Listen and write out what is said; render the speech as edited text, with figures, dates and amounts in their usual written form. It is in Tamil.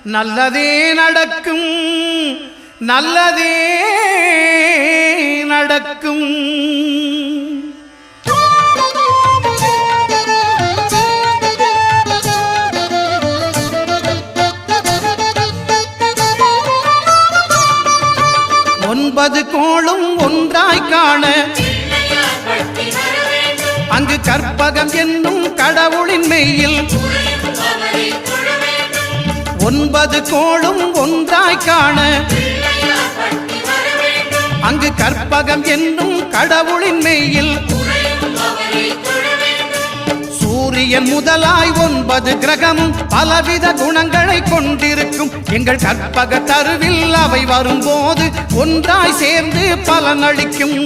நல்லதே நடக்கும் நல்லதே நடக்கும். ஒன்பது கோளும் ஒன்றாய் காண அங்கு கற்பகம் என்னும் கடவுளின் மெய்யில் ஒன்பது கோளும் ஒன்றாய் காண அங்கு கற்பகம் என்னும் கடவுளின் மெய்யில் சூரியன் முதலாய் 9 கிரகமும் பலவித குணங்களை கொண்டிருக்கும். எங்கள் கற்பக தருவில் அவை வரும்போது ஒன்றாய் சேர்ந்து பலனளிக்கும்.